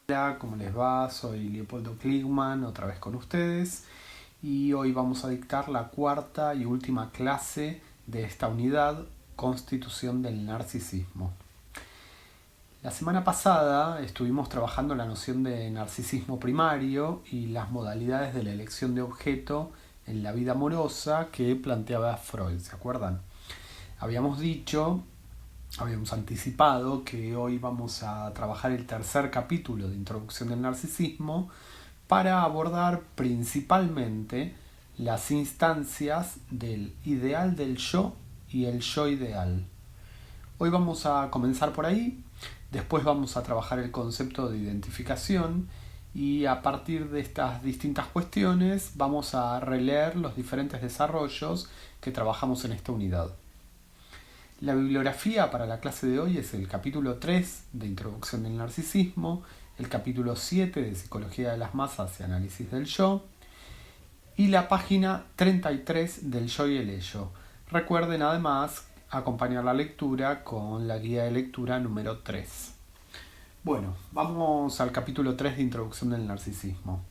Hola, ¿cómo les va? Soy Leopoldo Kligman, otra vez con ustedes, y hoy vamos a dictar la cuarta y última clase de esta unidad, Constitución del Narcisismo. La semana pasada estuvimos trabajando la noción de narcisismo primario y las modalidades de la elección de objeto en la vida amorosa que planteaba Freud, ¿se acuerdan? Habíamos dicho, habíamos anticipado que hoy vamos a trabajar el tercer capítulo de Introducción del Narcisismo para abordar principalmente las instancias del ideal del yo y el yo ideal. Hoy vamos a comenzar por ahí, después vamos a trabajar el concepto de identificación y a partir de estas distintas cuestiones vamos a releer los diferentes desarrollos que trabajamos en esta unidad. La bibliografía para la clase de hoy es el capítulo 3 de Introducción del Narcisismo, el capítulo 7 de Psicología de las Masas y Análisis del Yo y la página 33 del Yo y el Ello. Recuerden además acompañar la lectura con la guía de lectura número 3. Bueno, vamos al capítulo 3 de Introducción del Narcisismo.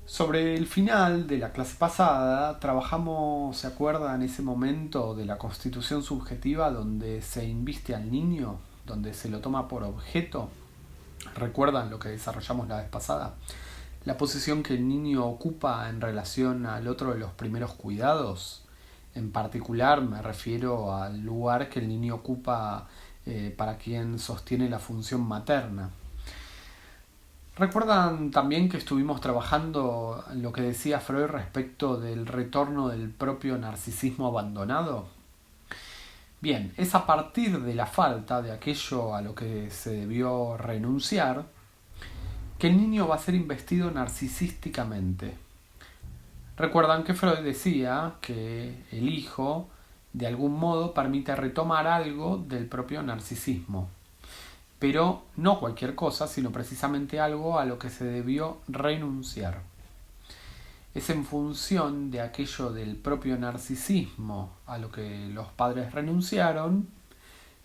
Sobre el final de la clase pasada trabajamos, ¿se acuerdan, ese momento de la constitución subjetiva donde se inviste al niño, donde se lo toma por objeto? ¿Recuerdan lo que desarrollamos la vez pasada? La posición que el niño ocupa en relación al otro de los primeros cuidados. En particular me refiero al lugar que el niño ocupa para quien sostiene la función materna. ¿Recuerdan también que estuvimos trabajando en lo que decía Freud respecto del retorno del propio narcisismo abandonado? Bien, es a partir de la falta de aquello a lo que se debió renunciar que el niño va a ser investido narcisísticamente. Recuerdan que Freud decía que el hijo de algún modo permite retomar algo del propio narcisismo, pero no cualquier cosa, sino precisamente algo a lo que se debió renunciar. Es en función de aquello del propio narcisismo a lo que los padres renunciaron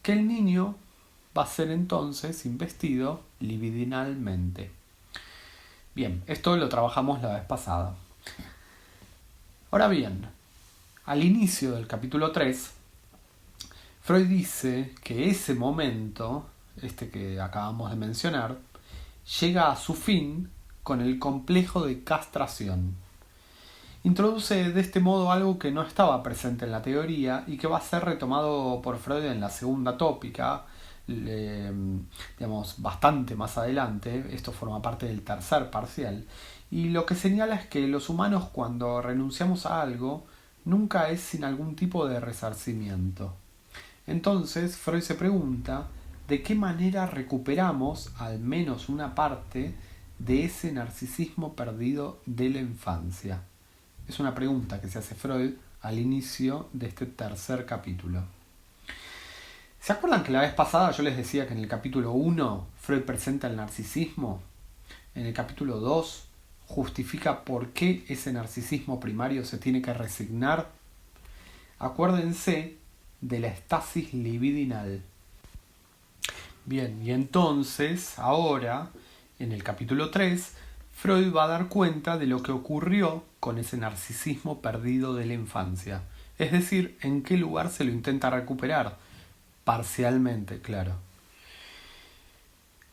que el niño va a ser entonces investido libidinalmente. Bien, esto lo trabajamos la vez pasada. Ahora bien, al inicio del capítulo 3, Freud dice que ese momento, este que acabamos de mencionar, llega a su fin con el complejo de castración. Introduce de este modo algo que no estaba presente en la teoría y que va a ser retomado por Freud en la segunda tópica, digamos, bastante más adelante. Esto forma parte del tercer parcial. Y lo que señala es que los humanos, cuando renunciamos a algo, nunca es sin algún tipo de resarcimiento. Entonces, Freud se pregunta de qué manera recuperamos al menos una parte de ese narcisismo perdido de la infancia. Es una pregunta que se hace Freud al inicio de este tercer capítulo. ¿Se acuerdan que la vez pasada yo les decía que en el capítulo 1 Freud presenta el narcisismo? En el capítulo 2 justifica por qué ese narcisismo primario se tiene que resignar. Acuérdense de la estasis libidinal. Bien, y entonces, ahora, en el capítulo 3, Freud va a dar cuenta de lo que ocurrió con ese narcisismo perdido de la infancia. Es decir, en qué lugar se lo intenta recuperar. Parcialmente, claro.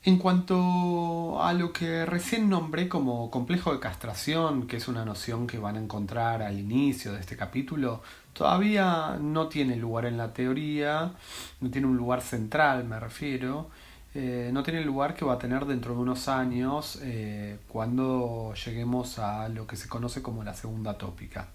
En cuanto a lo que recién nombré como complejo de castración, que es una noción que van a encontrar al inicio de este capítulo, todavía no tiene lugar en la teoría, no tiene un lugar central, me refiero, no tiene el lugar que va a tener dentro de unos años cuando lleguemos a lo que se conoce como la segunda tópica.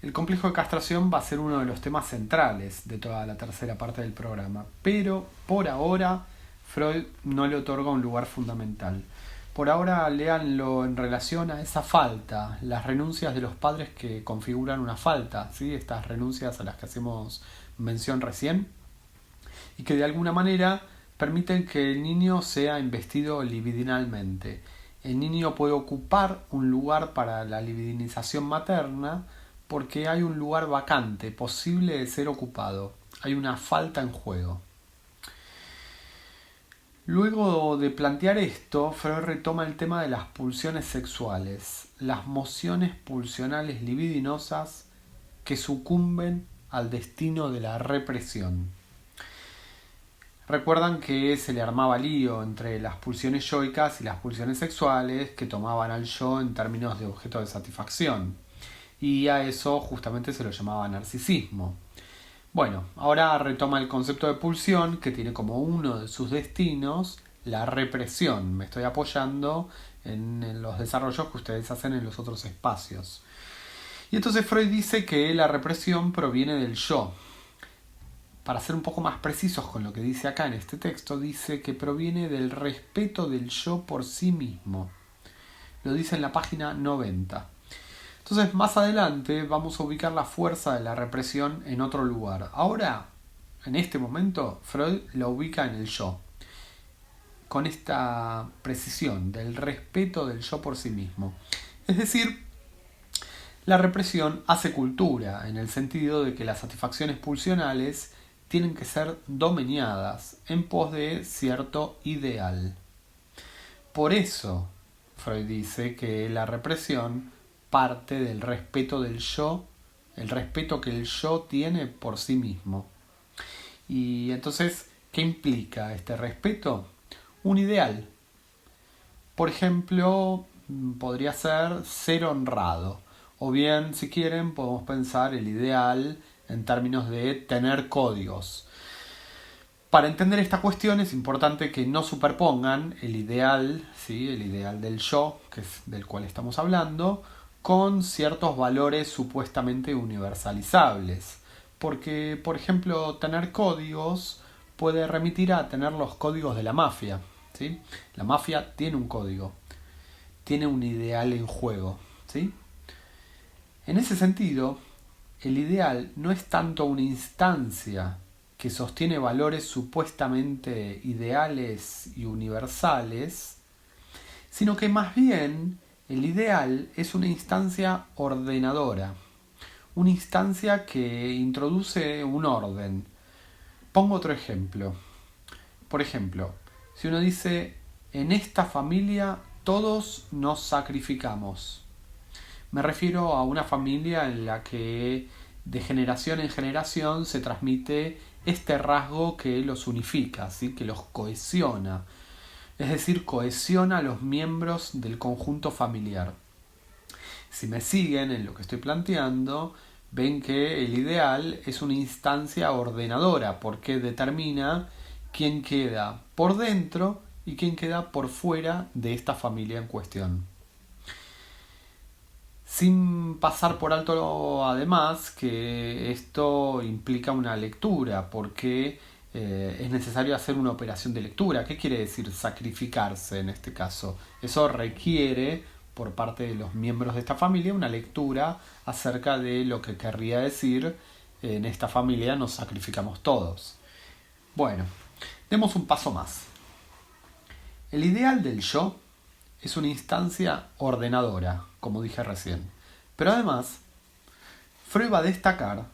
El complejo de castración va a ser uno de los temas centrales de toda la tercera parte del programa, pero por ahora Freud no le otorga un lugar fundamental. Por ahora léanlo en relación a esa falta, las renuncias de los padres que configuran una falta, ¿sí? Estas renuncias a las que hacemos mención recién, y que de alguna manera permiten que el niño sea investido libidinalmente. El niño puede ocupar un lugar para la libidinización materna porque hay un lugar vacante, posible de ser ocupado. Hay una falta en juego. Luego de plantear esto, Freud retoma el tema de las pulsiones sexuales, las mociones pulsionales libidinosas que sucumben al destino de la represión. Recuerdan que se le armaba lío entre las pulsiones yoicas y las pulsiones sexuales que tomaban al yo en términos de objeto de satisfacción. Y a eso justamente se lo llamaba narcisismo. Bueno, ahora retoma el concepto de pulsión que tiene como uno de sus destinos la represión. Me estoy apoyando en los desarrollos que ustedes hacen en los otros espacios. Y entonces Freud dice que la represión proviene del yo. Para ser un poco más precisos con lo que dice acá en este texto, dice que proviene del respeto del yo por sí mismo. Lo dice en la página 90. Entonces, más adelante vamos a ubicar la fuerza de la represión en otro lugar. Ahora, en este momento, Freud la ubica en el yo, con esta precisión del respeto del yo por sí mismo. Es decir, la represión hace cultura, en el sentido de que las satisfacciones pulsionales tienen que ser domeñadas en pos de cierto ideal. Por eso, Freud dice que la represión parte del respeto del yo, el respeto que el yo tiene por sí mismo. Y entonces, ¿qué implica este respeto? Un ideal. Por ejemplo, podría ser honrado. O bien, si quieren, podemos pensar el ideal en términos de tener códigos. Para entender esta cuestión es importante que no superpongan el ideal, ¿sí? El ideal del yo, que es del cual estamos hablando, con ciertos valores supuestamente universalizables. Porque, por ejemplo, tener códigos puede remitir a tener los códigos de la mafia, ¿sí? La mafia tiene un código, tiene un ideal en juego, ¿sí? En ese sentido, el ideal no es tanto una instancia que sostiene valores supuestamente ideales y universales, sino que más bien el ideal es una instancia ordenadora, una instancia que introduce un orden. Pongo otro ejemplo. Por ejemplo, si uno dice, en esta familia todos nos sacrificamos. Me refiero a una familia en la que de generación en generación se transmite este rasgo que los unifica, ¿sí? Que los cohesiona. Es decir, cohesiona a los miembros del conjunto familiar. Si me siguen en lo que estoy planteando, ven que el ideal es una instancia ordenadora porque determina quién queda por dentro y quién queda por fuera de esta familia en cuestión. Sin pasar por alto además que esto implica una lectura porque es necesario hacer una operación de lectura. ¿Qué quiere decir sacrificarse en este caso? Eso requiere por parte de los miembros de esta familia una lectura acerca de lo que querría decir en esta familia nos sacrificamos todos. Bueno, demos un paso más. El ideal del yo es una instancia ordenadora, como dije recién. Pero además, Freud va a destacar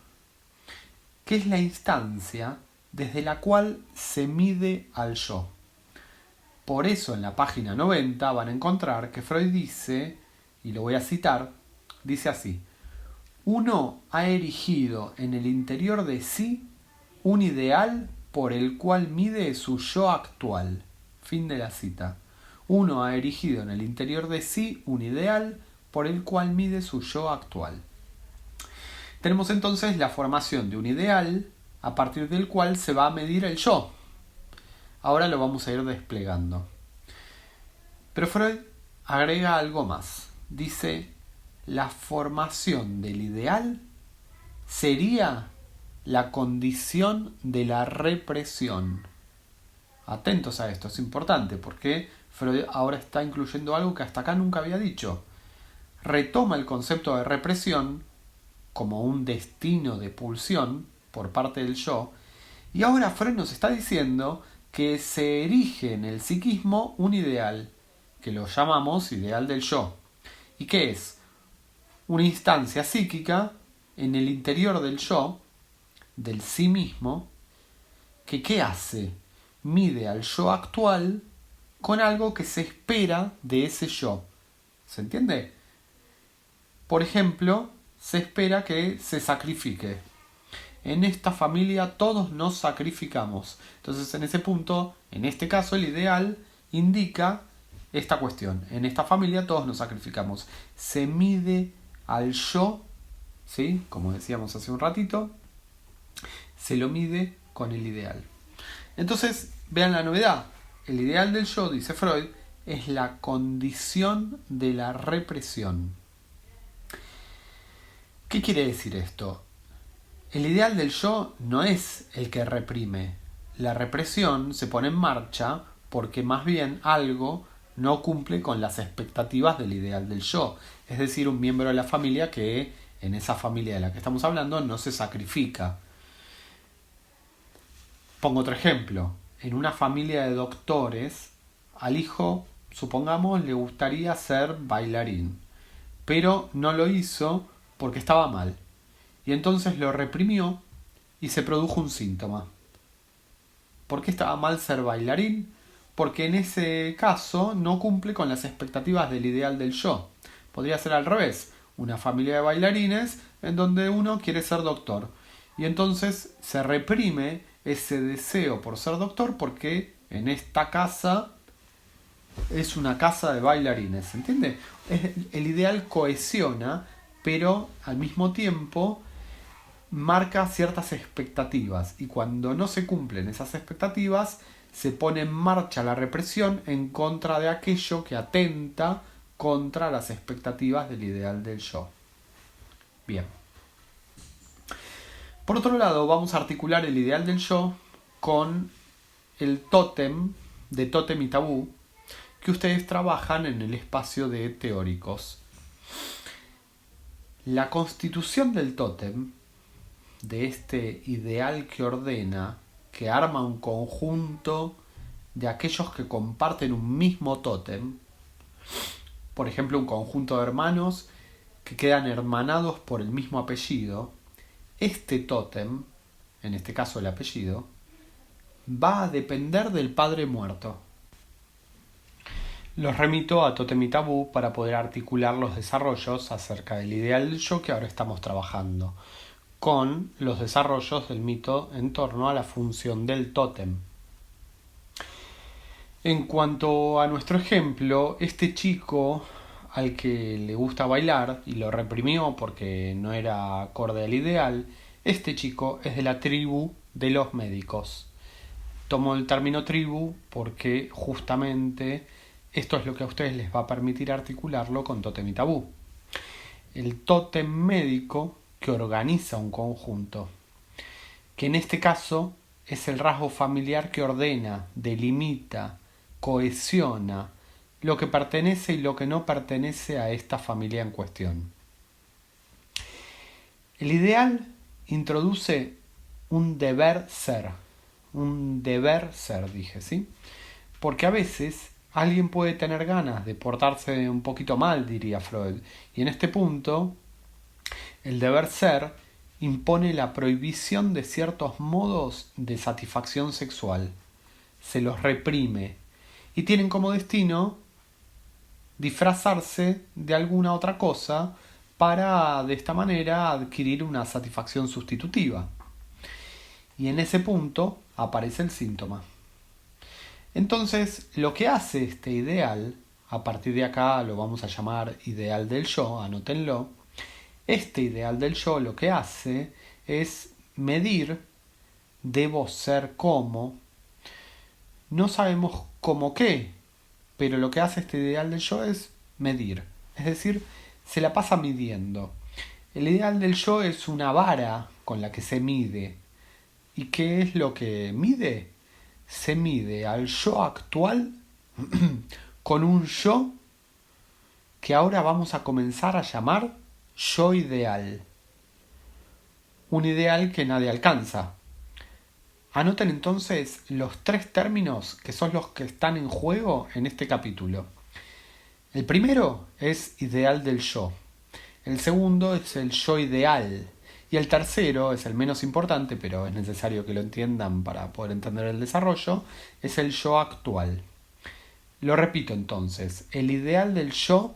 que es la instancia desde la cual se mide al yo. Por eso en la página 90 van a encontrar que Freud dice, y lo voy a citar, dice así: uno ha erigido en el interior de sí un ideal por el cual mide su yo actual. Fin de la cita. Uno ha erigido en el interior de sí un ideal por el cual mide su yo actual. Tenemos entonces la formación de un ideal a partir del cual se va a medir el yo. Ahora lo vamos a ir desplegando. Pero Freud agrega algo más. Dice, la formación del ideal sería la condición de la represión. Atentos a esto, es importante porque Freud ahora está incluyendo algo que hasta acá nunca había dicho. Retoma el concepto de represión como un destino de pulsión por parte del yo, y ahora Freud nos está diciendo que se erige en el psiquismo un ideal, que lo llamamos ideal del yo. ¿Y qué es? Una instancia psíquica en el interior del yo, del sí mismo, que ¿qué hace? mide al yo actual con algo que se espera de ese yo. ¿Se entiende? Por ejemplo, se espera que se sacrifique. En esta familia todos nos sacrificamos. Entonces, en ese punto, en este caso, el ideal indica esta cuestión. En esta familia todos nos sacrificamos. Se mide al yo, ¿sí? Como decíamos hace un ratito, se lo mide con el ideal. Entonces, vean la novedad. El ideal del yo, dice Freud, es la condición de la represión. ¿Qué quiere decir esto? El ideal del yo no es el que reprime. La represión se pone en marcha porque más bien algo no cumple con las expectativas del ideal del yo. Es decir, un miembro de la familia que en esa familia de la que estamos hablando no se sacrifica. Pongo otro ejemplo. En una familia de doctores, al hijo, supongamos, le gustaría ser bailarín, pero no lo hizo porque estaba mal. Y entonces lo reprimió y se produjo un síntoma. ¿Por qué estaba mal ser bailarín? Porque en ese caso no cumple con las expectativas del ideal del yo. Podría ser al revés, una familia de bailarines en donde uno quiere ser doctor. Y entonces se reprime ese deseo por ser doctor porque en esta casa es una casa de bailarines, ¿se entiende? El ideal cohesiona, pero al mismo tiempo marca ciertas expectativas y cuando no se cumplen esas expectativas se pone en marcha la represión en contra de aquello que atenta contra las expectativas del ideal del yo. Bien. Por otro lado, vamos a articular el ideal del yo con el tótem de Tótem y Tabú que ustedes trabajan en el espacio de teóricos. La constitución del tótem, de este ideal que ordena, que arma un conjunto de aquellos que comparten un mismo tótem, por ejemplo un conjunto de hermanos que quedan hermanados por el mismo apellido, este tótem, en este caso el apellido, va a depender del padre muerto. Los remito a Tótem y Tabú para poder articular los desarrollos acerca del ideal del yo que ahora estamos trabajando, con los desarrollos del mito en torno a la función del tótem. En cuanto a nuestro ejemplo, este chico al que le gusta bailar y lo reprimió porque no era acorde al ideal, este chico es de la tribu de los médicos. Tomo el término tribu porque justamente esto es lo que a ustedes les va a permitir articularlo con Tótem y Tabú. El tótem médico que organiza un conjunto, que en este caso es el rasgo familiar que ordena, delimita, cohesiona lo que pertenece y lo que no pertenece a esta familia en cuestión. El ideal introduce un deber ser, dije, ¿sí? Porque a veces alguien puede tener ganas de portarse un poquito mal, diría Freud, y en este punto el deber ser impone la prohibición de ciertos modos de satisfacción sexual, se los reprime y tienen como destino disfrazarse de alguna otra cosa para de esta manera adquirir una satisfacción sustitutiva. Y en ese punto aparece el síntoma. Entonces, lo que hace este ideal, a partir de acá lo vamos a llamar ideal del yo, anótenlo. Este ideal del yo lo que hace es medir, debo ser como, no sabemos cómo qué, pero lo que hace este ideal del yo es medir, es decir, se la pasa midiendo. El ideal del yo es una vara con la que se mide. ¿Y qué es lo que mide? Se mide al yo actual con un yo que ahora vamos a comenzar a llamar yo ideal. Un ideal que nadie alcanza. Anoten entonces los 3 términos que son los que están en juego en este capítulo. El primero es ideal del yo. El segundo es el yo ideal. Y el tercero, es el menos importante, pero es necesario que lo entiendan para poder entender el desarrollo, es el yo actual. Lo repito entonces, el ideal del yo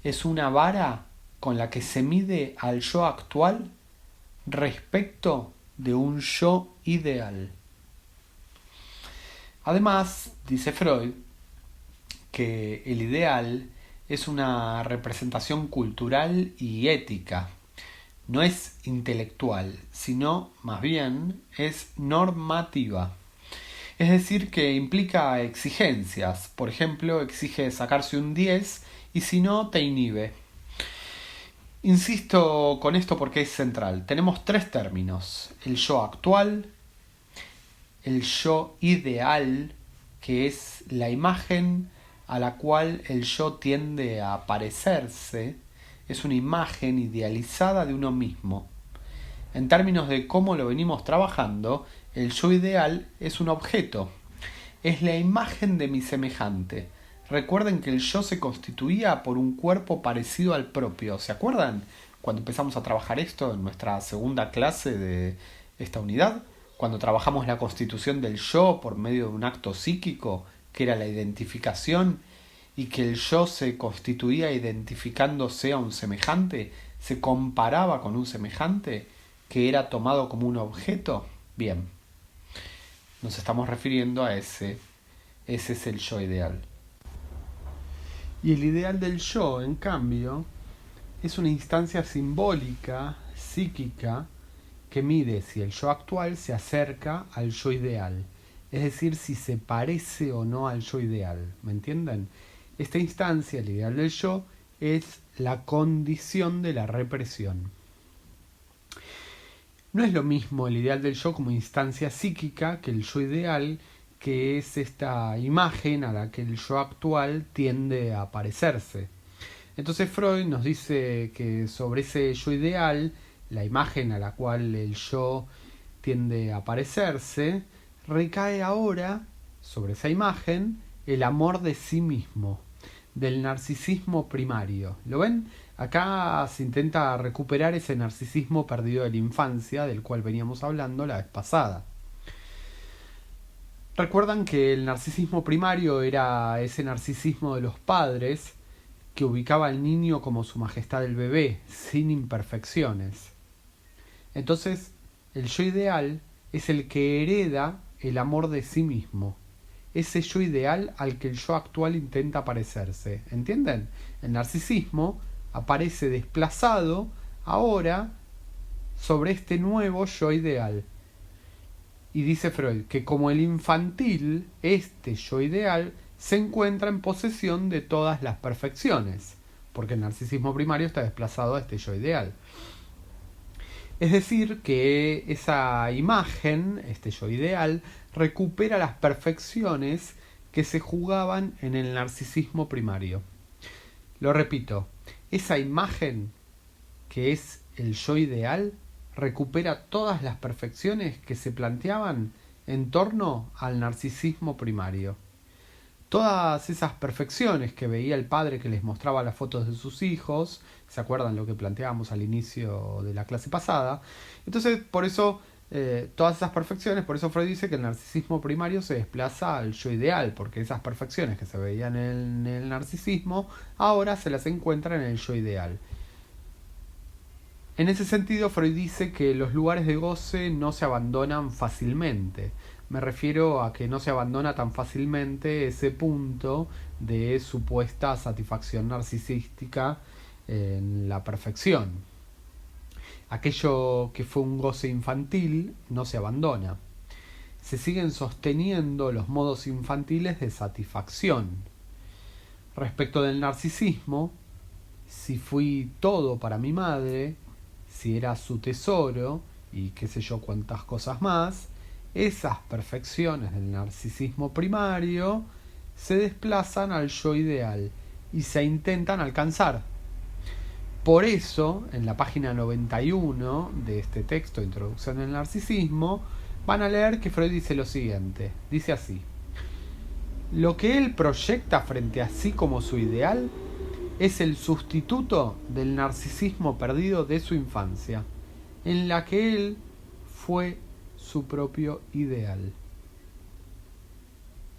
es una vara con la que se mide al yo actual respecto de un yo ideal. Además, dice Freud, que el ideal es una representación cultural y ética. No es intelectual, sino más bien es normativa. Es decir, que implica exigencias. Por ejemplo, exige sacarse un 10 y si no, te inhibe. Insisto con esto porque es central. Tenemos tres términos. El yo actual, el yo ideal, que es la imagen a la cual el yo tiende a parecerse, es una imagen idealizada de uno mismo. En términos de cómo lo venimos trabajando, el yo ideal es un objeto, es la imagen de mi semejante. Recuerden que el yo se constituía por un cuerpo parecido al propio. ¿Se acuerdan cuando empezamos a trabajar esto en nuestra segunda clase de esta unidad? Cuando trabajamos la constitución del yo por medio de un acto psíquico, que era la identificación, y que el yo se constituía identificándose a un semejante, se comparaba con un semejante que era tomado como un objeto. Bien, nos estamos refiriendo a ese es el yo ideal. Y el ideal del yo, en cambio, es una instancia simbólica, psíquica, que mide si el yo actual se acerca al yo ideal, es decir, si se parece o no al yo ideal. ¿Me entienden? Esta instancia, el ideal del yo, es la condición de la represión. No es lo mismo el ideal del yo como instancia psíquica que el yo ideal, que es esta imagen a la que el yo actual tiende a parecerse. Entonces Freud nos dice que sobre ese yo ideal, la imagen a la cual el yo tiende a parecerse, recae ahora sobre esa imagen el amor de sí mismo, del narcisismo primario. ¿Lo ven? Acá se intenta recuperar ese narcisismo perdido de la infancia del cual veníamos hablando la vez pasada. Recuerdan que el narcisismo primario era ese narcisismo de los padres que ubicaba al niño como su majestad el bebé, sin imperfecciones. Entonces, el yo ideal es el que hereda el amor de sí mismo. Ese yo ideal al que el yo actual intenta parecerse. ¿Entienden? El narcisismo aparece desplazado ahora sobre este nuevo yo ideal. Y dice Freud que como el infantil, este yo ideal se encuentra en posesión de todas las perfecciones, porque el narcisismo primario está desplazado a este yo ideal. Es decir, que esa imagen, este yo ideal, recupera las perfecciones que se jugaban en el narcisismo primario. Lo repito, esa imagen que es el yo ideal recupera todas las perfecciones que se planteaban en torno al narcisismo primario. Todas esas perfecciones que veía el padre que les mostraba las fotos de sus hijos, ¿se acuerdan lo que planteábamos al inicio de la clase pasada? Entonces, por eso, todas esas perfecciones, por eso Freud dice que el narcisismo primario se desplaza al yo ideal, porque esas perfecciones que se veían en el narcisismo, ahora se las encuentra en el yo ideal. En ese sentido, Freud dice que los lugares de goce no se abandonan fácilmente. Me refiero a que no se abandona tan fácilmente ese punto de supuesta satisfacción narcisística en la perfección. Aquello que fue un goce infantil no se abandona. Se siguen sosteniendo los modos infantiles de satisfacción. Respecto del narcisismo, si fui todo para mi madre, si era su tesoro y qué sé yo cuántas cosas más, esas perfecciones del narcisismo primario se desplazan al yo ideal y se intentan alcanzar. Por eso, en la página 91 de este texto, Introducción al Narcisismo, van a leer que Freud dice lo siguiente. Dice así: lo que él proyecta frente a sí como su ideal es el sustituto del narcisismo perdido de su infancia. en la que él fue su propio ideal.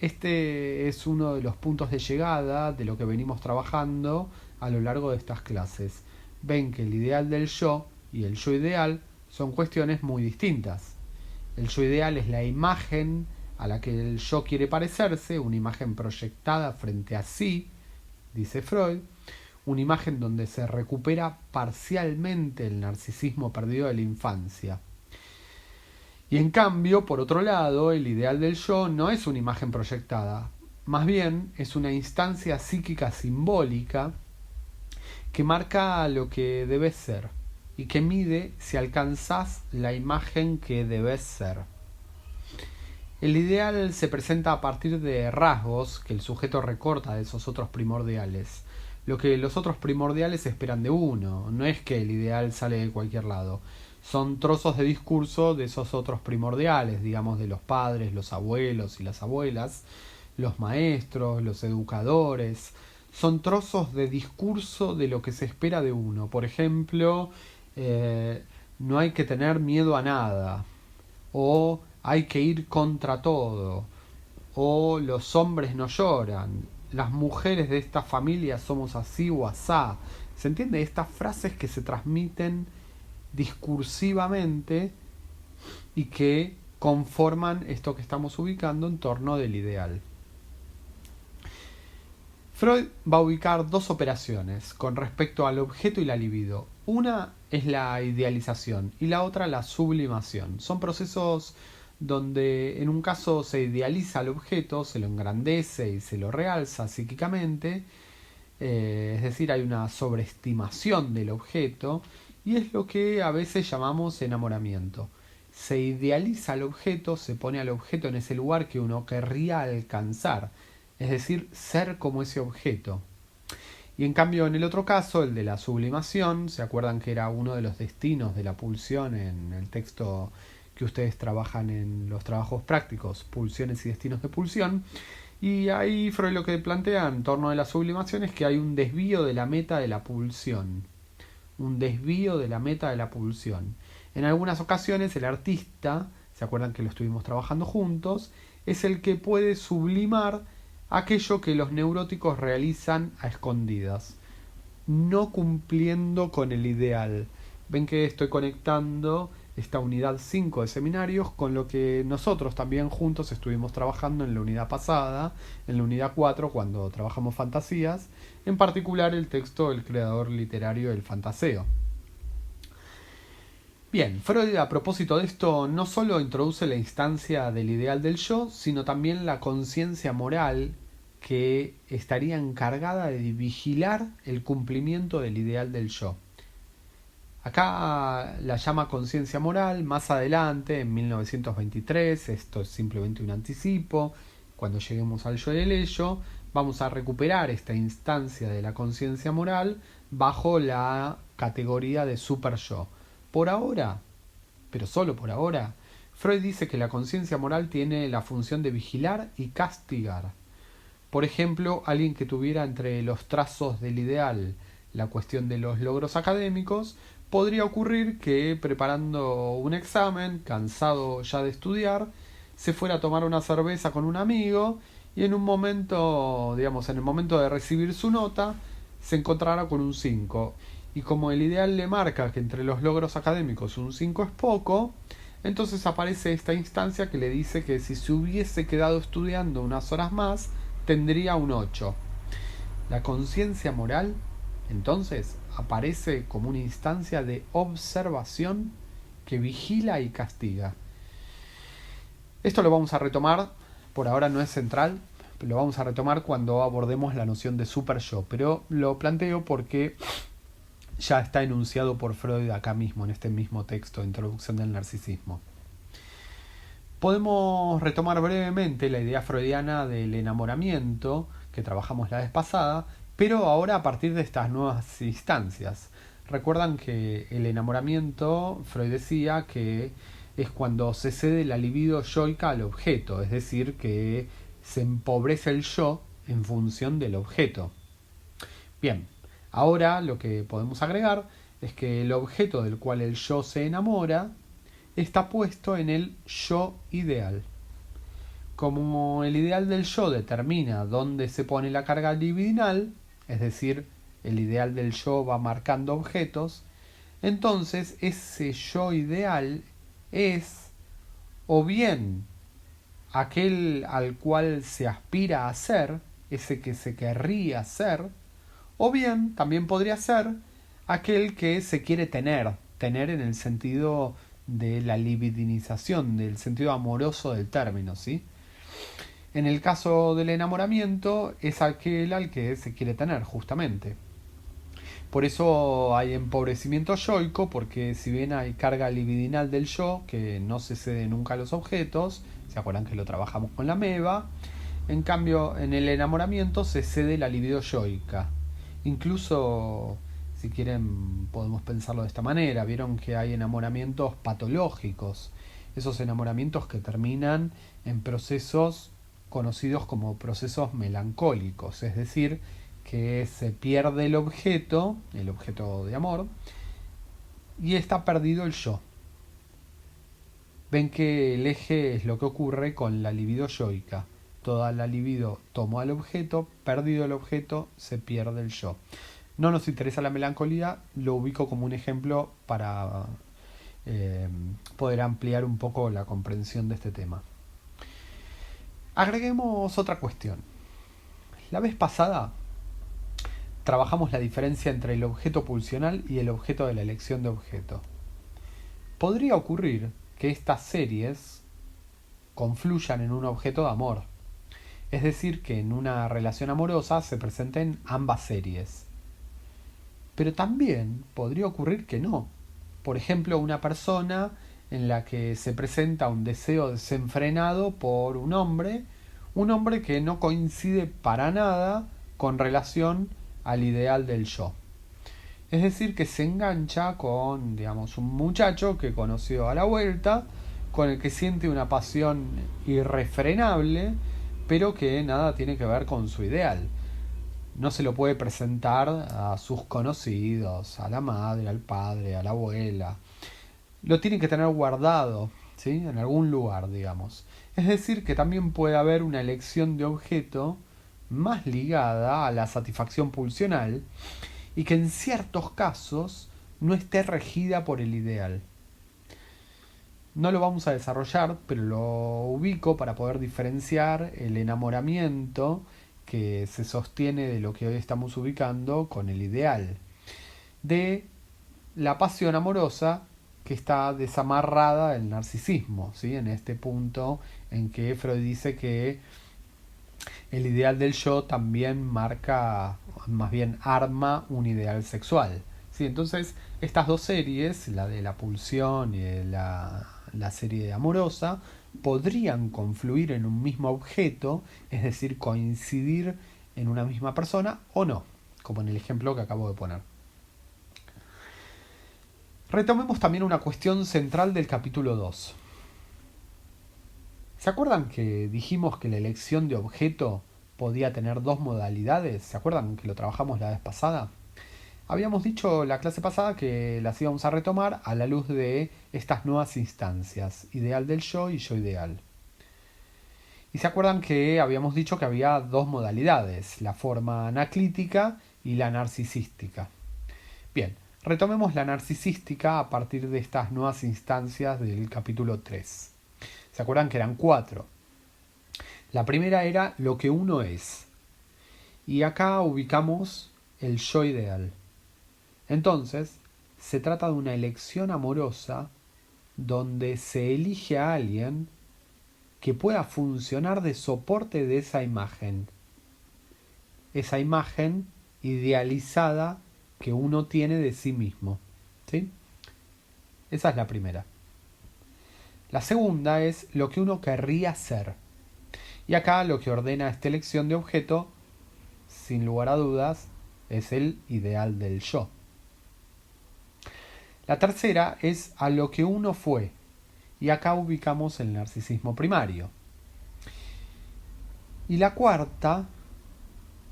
Este es uno de los puntos de llegada de lo que venimos trabajando a lo largo de estas clases. Ven que el ideal del yo y el yo ideal son cuestiones muy distintas. El yo ideal es la imagen a la que el yo quiere parecerse, una imagen proyectada frente a sí, dice Freud, una imagen donde se recupera parcialmente el narcisismo perdido de la infancia. Y en cambio, por otro lado, el ideal del yo no es una imagen proyectada, más bien es una instancia psíquica simbólica que marca lo que debes ser y que mide si alcanzás la imagen que debes ser. El ideal se presenta a partir de rasgos que el sujeto recorta de esos otros primordiales. Lo que los otros primordiales esperan de uno, no es que el ideal sale de cualquier lado. Son trozos de discurso de esos otros primordiales, digamos, de los padres, los abuelos y las abuelas, los maestros, los educadores. Son trozos de discurso de lo que se espera de uno. Por ejemplo, no hay que tener miedo a nada, o hay que ir contra todo, o los hombres no lloran, las mujeres de esta familia somos así o asá. ¿Se entiende? Estas frases que se transmiten discursivamente y que conforman esto que estamos ubicando en torno del ideal. Freud va a ubicar dos operaciones con respecto al objeto y la libido. Una es la idealización y la otra la sublimación. Son procesos donde en un caso se idealiza al objeto, se lo engrandece y se lo realza psíquicamente, es decir, hay una sobreestimación del objeto, y es lo que a veces llamamos enamoramiento. Se idealiza al objeto, se pone al objeto en ese lugar que uno querría alcanzar, es decir, ser como ese objeto. Y en cambio, en el otro caso, el de la sublimación, ¿se acuerdan que era uno de los destinos de la pulsión en el texto que ustedes trabajan en los trabajos prácticos, Pulsiones y Destinos de Pulsión? Y ahí Freud lo que plantea en torno de la sublimación es que hay un desvío de la meta de la pulsión. Un desvío de la meta de la pulsión. En algunas ocasiones el artista, ¿se acuerdan que lo estuvimos trabajando juntos? Es el que puede sublimar aquello que los neuróticos realizan a escondidas, no cumpliendo con el ideal. Ven que estoy conectando esta unidad 5 de seminarios con lo que nosotros también juntos estuvimos trabajando en la unidad pasada, en la unidad 4, cuando trabajamos fantasías, en particular el texto del creador literario del fantaseo. Bien, Freud a propósito de esto no solo introduce la instancia del ideal del yo, sino también la conciencia moral que estaría encargada de vigilar el cumplimiento del ideal del yo. Acá la llama conciencia moral, más adelante, en 1923, esto es simplemente un anticipo, cuando lleguemos al yo y el ello, vamos a recuperar esta instancia de la conciencia moral bajo la categoría de super yo. Por ahora, pero solo por ahora, Freud dice que la conciencia moral tiene la función de vigilar y castigar. Por ejemplo, alguien que tuviera entre los trazos del ideal la cuestión de los logros académicos, podría ocurrir que preparando un examen, cansado ya de estudiar, se fuera a tomar una cerveza con un amigo y en un momento, digamos, en el momento de recibir su nota, se encontrara con un 5. Y como el ideal le marca que entre los logros académicos un 5 es poco, entonces aparece esta instancia que le dice que si se hubiese quedado estudiando unas horas más, tendría un 8. La conciencia moral, entonces, aparece como una instancia de observación que vigila y castiga. Esto lo vamos a retomar, por ahora no es central, lo vamos a retomar cuando abordemos la noción de super yo, pero lo planteo porque ya está enunciado por Freud acá mismo, en este mismo texto, Introducción del Narcisismo. Podemos retomar brevemente la idea freudiana del enamoramiento, que trabajamos la vez pasada, pero ahora a partir de estas nuevas instancias. Recuerdan que el enamoramiento, Freud decía que es cuando se cede la libido yoica al objeto, es decir, que se empobrece el yo en función del objeto. Bien, ahora lo que podemos agregar es que el objeto del cual el yo se enamora está puesto en el yo ideal. Como el ideal del yo determina dónde se pone la carga libidinal, es decir, el ideal del yo va marcando objetos, entonces ese yo ideal es o bien aquel al cual se aspira a ser, ese que se querría ser, o bien también podría ser aquel que se quiere tener en el sentido de la libidinización, del sentido amoroso del término, ¿sí? En el caso del enamoramiento es aquel al que se quiere tener, justamente. Por eso hay empobrecimiento yoico, porque si bien hay carga libidinal del yo, que no se cede nunca a los objetos, ¿se acuerdan que lo trabajamos con la meva? En cambio, en el enamoramiento se cede la libido yoica. Incluso, si quieren, podemos pensarlo de esta manera. Vieron que hay enamoramientos patológicos. Esos enamoramientos que terminan en procesos conocidos como procesos melancólicos. Es decir, que se pierde el objeto de amor, y está perdido el yo. Ven que el eje es lo que ocurre con la libido yoica. Toda la libido tomó al objeto, perdido el objeto, se pierde el yo. No nos interesa la melancolía, lo ubico como un ejemplo para poder ampliar un poco la comprensión de este tema. Agreguemos otra cuestión. La vez pasada trabajamos la diferencia entre el objeto pulsional y el objeto de la elección de objeto. Podría ocurrir que estas series confluyan en un objeto de amor, es decir, que en una relación amorosa se presenten ambas series. Pero también podría ocurrir que no. Por ejemplo, una persona en la que se presenta un deseo desenfrenado por un hombre que no coincide para nada con relación al ideal del yo. Es decir, que se engancha con, digamos, un muchacho que conoció a la vuelta, con el que siente una pasión irrefrenable, pero que nada tiene que ver con su ideal. No se lo puede presentar a sus conocidos, a la madre, al padre, a la abuela. Lo tiene que tener guardado, ¿sí? En algún lugar, digamos. Es decir, que también puede haber una elección de objeto más ligada a la satisfacción pulsional y que en ciertos casos no esté regida por el ideal. No lo vamos a desarrollar, pero lo ubico para poder diferenciar el enamoramiento que se sostiene de lo que hoy estamos ubicando con el ideal, de la pasión amorosa que está desamarrada del narcisismo, ¿sí? En este punto en que Freud dice que el ideal del yo también marca, más bien arma un ideal sexual, ¿sí? Entonces, estas dos series, la de la pulsión y de la serie amorosa, podrían confluir en un mismo objeto, es decir, coincidir en una misma persona o no, como en el ejemplo que acabo de poner. Retomemos también una cuestión central del capítulo 2. ¿Se acuerdan que dijimos que la elección de objeto podía tener dos modalidades? ¿Se acuerdan que lo trabajamos la vez pasada? Habíamos dicho la clase pasada que las íbamos a retomar a la luz de estas nuevas instancias, ideal del yo y yo ideal. Y se acuerdan que habíamos dicho que había dos modalidades, la forma anaclítica y la narcisística. Bien, retomemos la narcisística a partir de estas nuevas instancias del capítulo 3. ¿Se acuerdan que eran 4? La primera era lo que uno es. Y acá ubicamos el yo ideal. Entonces, se trata de una elección amorosa donde se elige a alguien que pueda funcionar de soporte de esa imagen idealizada que uno tiene de sí mismo, ¿sí? Esa es la primera. La segunda es lo que uno querría ser. Y acá lo que ordena esta elección de objeto, sin lugar a dudas, es el ideal del yo. La tercera es a lo que uno fue. Y acá ubicamos el narcisismo primario. Y la cuarta,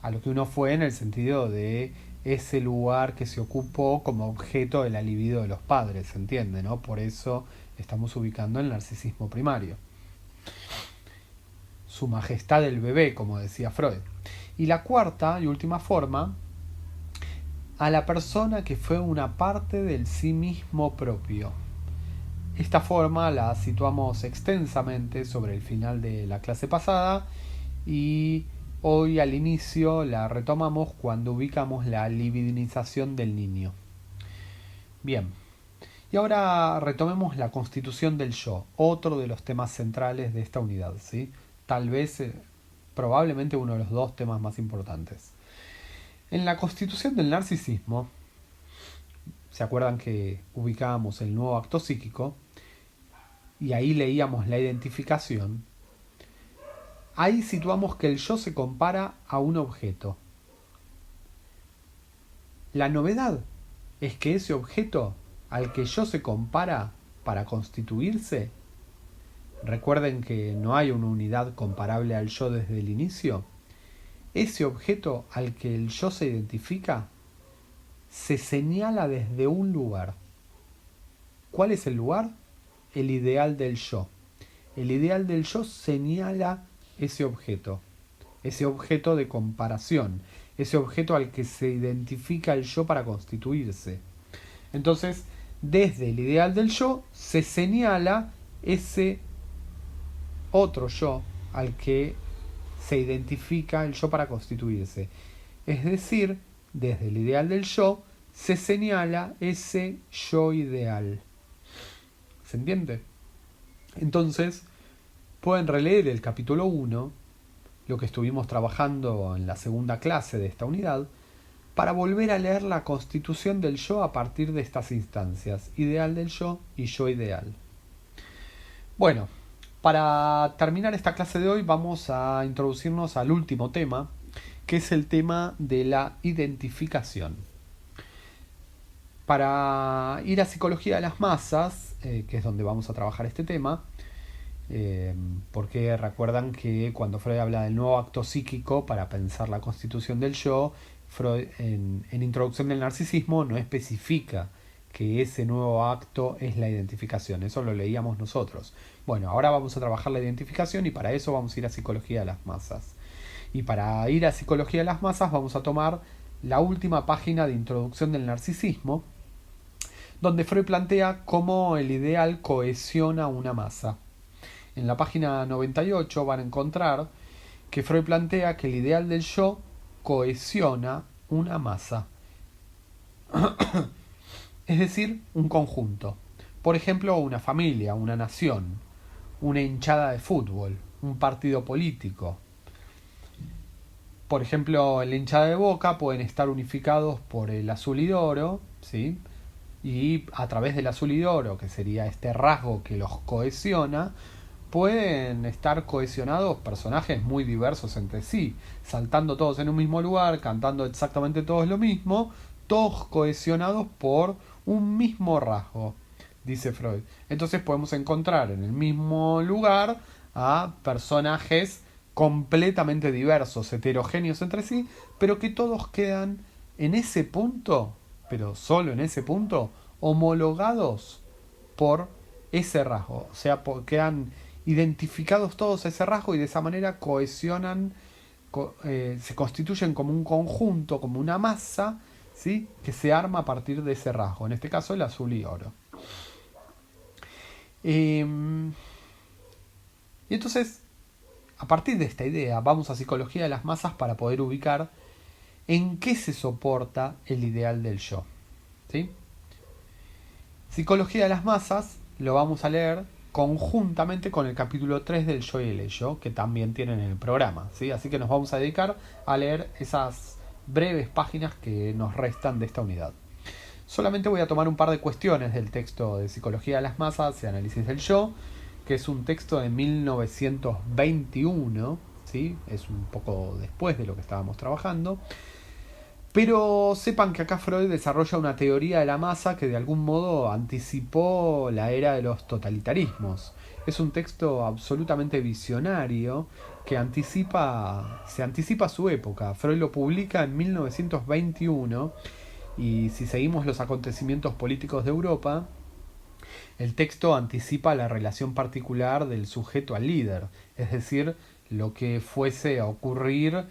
a lo que uno fue en el sentido de ese lugar que se ocupó como objeto de la libido de los padres, ¿se entiende, no? Por eso estamos ubicando el narcisismo primario. Su majestad el bebé, como decía Freud. Y la cuarta y última forma, a la persona que fue una parte del sí mismo propio. Esta forma la situamos extensamente sobre el final de la clase pasada y hoy al inicio la retomamos cuando ubicamos la libidinización del niño. Bien, y ahora retomemos la constitución del yo, otro de los temas centrales de esta unidad, ¿sí? Tal vez, probablemente uno de los dos temas más importantes. En la constitución del narcisismo, ¿se acuerdan que ubicábamos el nuevo acto psíquico? Y ahí leíamos la identificación. Ahí situamos que el yo se compara a un objeto. La novedad es que ese objeto al que yo se compara para constituirse, recuerden que no hay una unidad comparable al yo desde el inicio, ese objeto al que el yo se identifica se señala desde un lugar. ¿Cuál es el lugar? El ideal del yo. El ideal del yo señala ese objeto de comparación, ese objeto al que se identifica el yo para constituirse. Entonces, desde el ideal del yo se señala ese otro yo al que se identifica el yo para constituirse. Es decir, desde el ideal del yo se señala ese yo ideal. ¿Se entiende? Entonces, pueden releer el capítulo 1, lo que estuvimos trabajando en la segunda clase de esta unidad, para volver a leer la constitución del yo a partir de estas instancias, ideal del yo y yo ideal. Bueno, para terminar esta clase de hoy vamos a introducirnos al último tema, que es el tema de la identificación. Para ir a psicología de las masas, que es donde vamos a trabajar este tema, porque recuerdan que cuando Freud habla del nuevo acto psíquico para pensar la constitución del yo, Freud en Introducción del Narcisismo no especifica que ese nuevo acto es la identificación, eso lo leíamos nosotros. Bueno, ahora vamos a trabajar la identificación y para eso vamos a ir a psicología de las masas. Y para ir a psicología de las masas vamos a tomar la última página de Introducción del Narcisismo, donde Freud plantea cómo el ideal cohesiona una masa. En la página 98 van a encontrar que Freud plantea que el ideal del yo cohesiona una masa. Es decir, un conjunto. Por ejemplo, una familia, una nación, una hinchada de fútbol, un partido político. Por ejemplo, en la hinchada de Boca pueden estar unificados por el azul y oro, ¿sí? Y a través del azul y oro, que sería este rasgo que los cohesiona, pueden estar cohesionados personajes muy diversos entre sí, saltando todos en un mismo lugar, cantando exactamente todos lo mismo, todos cohesionados por un mismo rasgo, dice Freud. Entonces podemos encontrar en el mismo lugar a personajes completamente diversos, heterogéneos entre sí, pero que todos quedan en ese punto, pero solo en ese punto, homologados por ese rasgo. O sea, quedan identificados todos a ese rasgo y de esa manera cohesionan, se constituyen como un conjunto, como una masa, ¿sí? Que se arma a partir de ese rasgo, en este caso el azul y oro. Y entonces, a partir de esta idea, vamos a psicología de las masas para poder ubicar en qué se soporta el ideal del yo. ¿Sí? Psicología de las masas lo vamos a leer conjuntamente con el capítulo 3 del yo y el ello, que también tienen en el programa, ¿sí? Así que nos vamos a dedicar a leer esas breves páginas que nos restan de esta unidad. Solamente voy a tomar un par de cuestiones del texto de Psicología de las Masas y Análisis del Yo, que es un texto de 1921, ¿sí? Es un poco después de lo que estábamos trabajando. Pero sepan que acá Freud desarrolla una teoría de la masa que de algún modo anticipó la era de los totalitarismos. Es un texto absolutamente visionario que se anticipa a su época. Freud lo publica en 1921 y si seguimos los acontecimientos políticos de Europa, el texto anticipa la relación particular del sujeto al líder, es decir, lo que fuese a ocurrir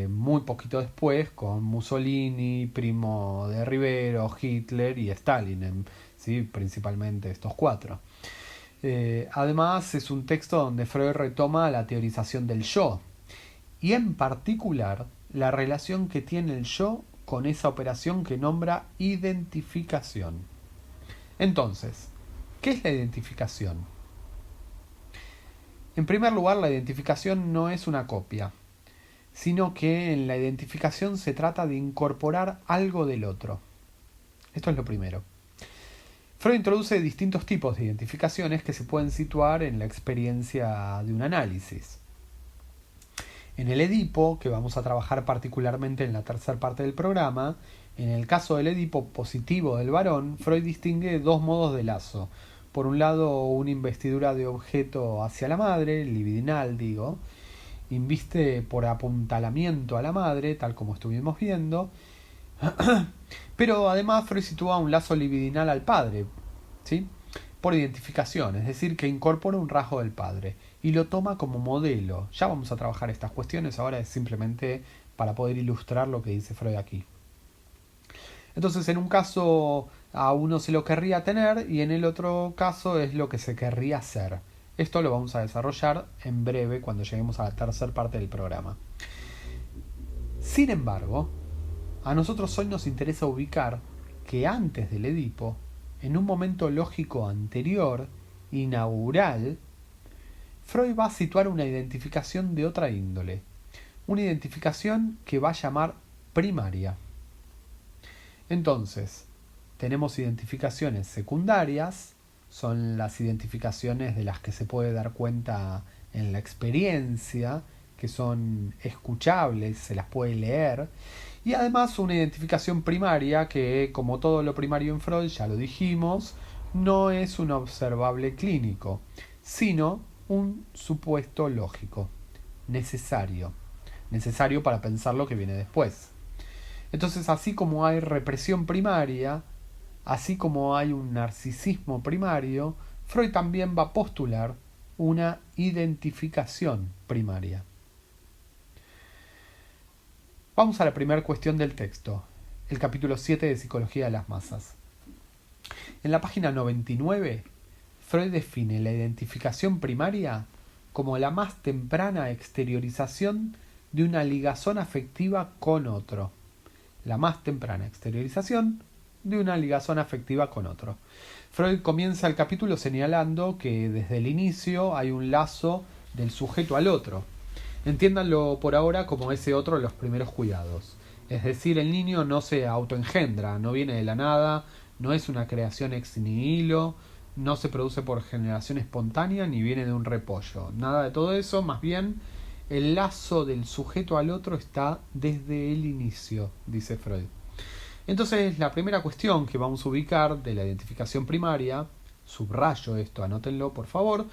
muy poquito después con Mussolini, Primo de Rivera, Hitler y Stalin, ¿sí? Principalmente estos cuatro. Además es un texto donde Freud retoma la teorización del yo y en particular la relación que tiene el yo con esa operación que nombra identificación. Entonces, ¿qué es la identificación? En primer lugar, la identificación no es una copia, sino que en la identificación se trata de incorporar algo del otro. Esto es lo primero. Freud introduce distintos tipos de identificaciones que se pueden situar en la experiencia de un análisis. En el Edipo, que vamos a trabajar particularmente en la tercera parte del programa, en el caso del Edipo positivo del varón, Freud distingue dos modos de lazo. Por un lado, una investidura de objeto hacia la madre, libidinal digo, inviste por apuntalamiento a la madre, tal como estuvimos viendo, pero además Freud sitúa un lazo libidinal al padre, ¿sí? Por identificación, es decir, que incorpora un rasgo del padre y lo toma como modelo. Ya vamos a trabajar estas cuestiones, ahora es simplemente para poder ilustrar lo que dice Freud aquí. Entonces, en un caso a uno se lo querría tener y en el otro caso es lo que se querría hacer. Esto lo vamos a desarrollar en breve cuando lleguemos a la tercera parte del programa. Sin embargo, a nosotros hoy nos interesa ubicar que antes del Edipo, en un momento lógico anterior, inaugural, Freud va a situar una identificación de otra índole, una identificación que va a llamar primaria. Entonces, tenemos identificaciones secundarias, son las identificaciones de las que se puede dar cuenta en la experiencia, que son escuchables, se las puede leer, y además una identificación primaria que, como todo lo primario en Freud, ya lo dijimos, no es un observable clínico, sino un supuesto lógico, necesario para pensar lo que viene después. Entonces, así como hay represión primaria, así como hay un narcisismo primario, Freud también va a postular una identificación primaria. Vamos a la primera cuestión del texto, el capítulo 7 de Psicología de las Masas. En la página 99, Freud define la identificación primaria como la más temprana exteriorización de una ligazón afectiva con otro. La más temprana exteriorización de una ligazón afectiva con otro. Freud comienza el capítulo señalando que desde el inicio hay un lazo del sujeto al otro. Entiéndanlo por ahora como ese otro de los primeros cuidados. Es decir, el niño no se autoengendra, no viene de la nada, no es una creación ex nihilo, no se produce por generación espontánea ni viene de un repollo. Nada de todo eso, más bien el lazo del sujeto al otro está desde el inicio, dice Freud. Entonces, la primera cuestión que vamos a ubicar de la identificación primaria, subrayo esto, anótenlo por favor,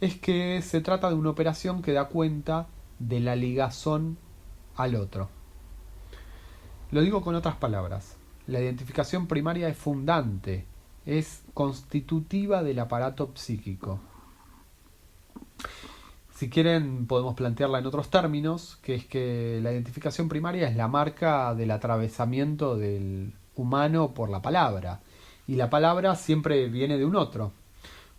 es que se trata de una operación que da cuenta de la ligazón al otro. Lo digo con otras palabras. La identificación primaria es fundante, es constitutiva del aparato psíquico. Si quieren, podemos plantearla en otros términos, que es que la identificación primaria es la marca del atravesamiento del humano por la palabra. Y la palabra siempre viene de un otro,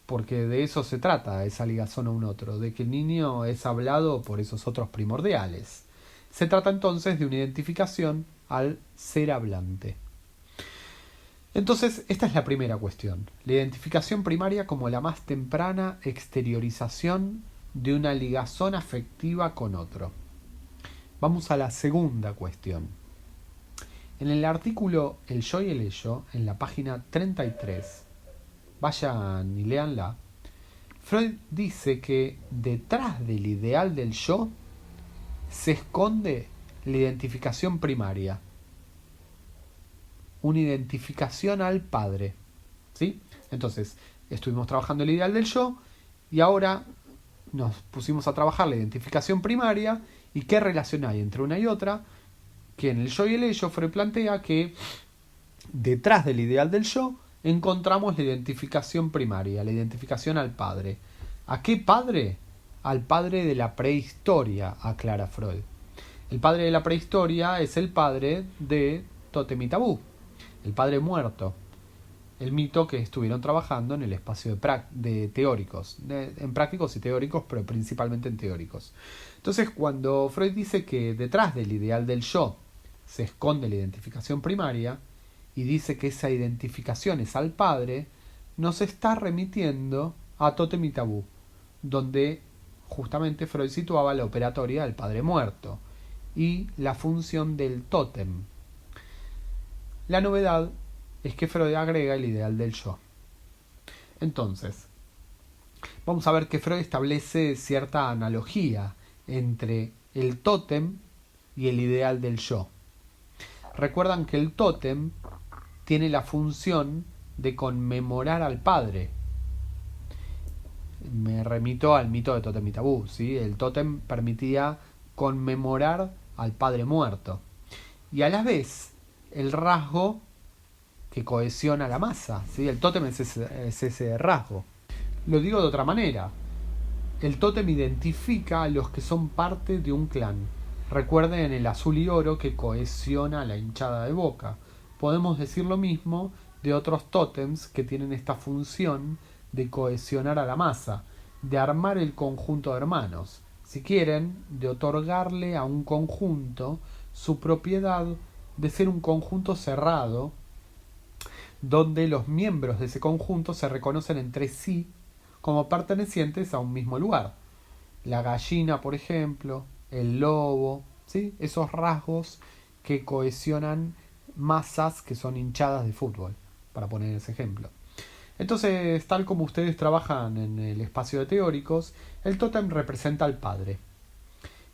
porque de eso se trata, esa ligazón a un otro, de que el niño es hablado por esos otros primordiales. Se trata entonces de una identificación al ser hablante. Entonces, esta es la primera cuestión, la identificación primaria como la más temprana exteriorización de una ligazón afectiva con otro. Vamos a la segunda cuestión. En el artículo El yo y el ello, en la página 33, vayan y léanla, Freud dice que detrás del ideal del yo se esconde la identificación primaria, una identificación al padre, ¿sí? Entonces, estuvimos trabajando el ideal del yo y ahora nos pusimos a trabajar la identificación primaria y qué relación hay entre una y otra, que en el yo y el ello Freud plantea que detrás del ideal del yo encontramos la identificación primaria, la identificación al padre. ¿A qué padre? Al padre de la prehistoria, aclara Freud. El padre de la prehistoria es el padre de Totem y Tabú, el padre muerto, el mito que estuvieron trabajando en el espacio de teóricos, en prácticos y teóricos, pero principalmente en teóricos. Entonces, cuando Freud dice que detrás del ideal del yo se esconde la identificación primaria y dice que esa identificación es al padre, nos está remitiendo a Totem y Tabú, donde justamente Freud situaba la operatoria del padre muerto y la función del tótem. La novedad es que Freud agrega el ideal del yo. Entonces, vamos a ver que Freud establece cierta analogía entre el tótem y el ideal del yo. Recuerdan que el tótem tiene la función de conmemorar al padre. Me remito al mito de Totem y Tabú, ¿sí? El tótem permitía conmemorar al padre muerto. Y a la vez, el rasgo que cohesiona la masa, ¿sí? El tótem es ese rasgo. Lo digo de otra manera. El tótem identifica a los que son parte de un clan. Recuerden el azul y oro que cohesiona la hinchada de Boca. Podemos decir lo mismo de otros tótems que tienen esta función de cohesionar a la masa, de armar el conjunto de hermanos. Si quieren, de otorgarle a un conjunto su propiedad de ser un conjunto cerrado, donde los miembros de ese conjunto se reconocen entre sí como pertenecientes a un mismo lugar. La gallina, por ejemplo, el lobo, ¿sí? Esos rasgos que cohesionan masas que son hinchadas de fútbol, para poner ese ejemplo. Entonces, tal como ustedes trabajan en el espacio de teóricos, el tótem representa al padre.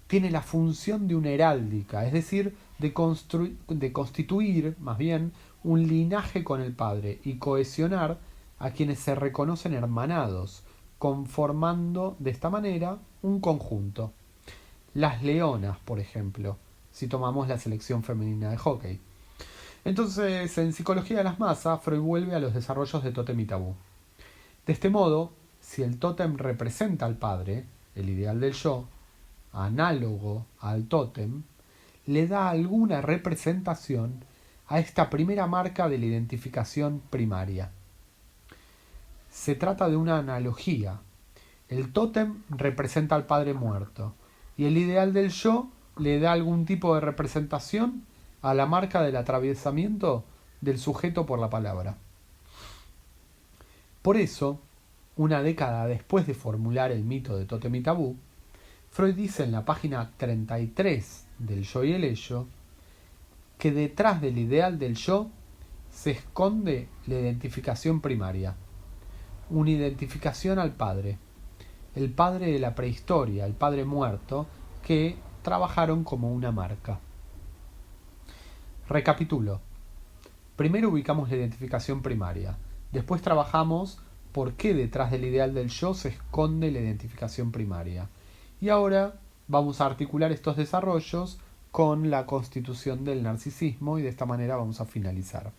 Tiene la función de una heráldica, es decir, de constituir, más bien, un linaje con el padre y cohesionar a quienes se reconocen hermanados, conformando de esta manera un conjunto. Las leonas, por ejemplo, si tomamos la selección femenina de hockey. Entonces, en Psicología de las Masas, Freud vuelve a los desarrollos de Tótem y Tabú. De este modo, si el tótem representa al padre, el ideal del yo, análogo al tótem, le da alguna representación a esta primera marca de la identificación primaria. Se trata de una analogía. El tótem representa al padre muerto y el ideal del yo le da algún tipo de representación a la marca del atravesamiento del sujeto por la palabra. Por eso, una década después de formular el mito de Tótem y Tabú, Freud dice en la página 33 del Yo y el Ello que detrás del ideal del yo se esconde la identificación primaria, una identificación al padre, el padre de la prehistoria, el padre muerto, que trabajaron como una marca. Recapitulo. Primero ubicamos la identificación primaria, después trabajamos por qué detrás del ideal del yo se esconde la identificación primaria. Y ahora vamos a articular estos desarrollos con la constitución del narcisismo y de esta manera vamos a finalizar.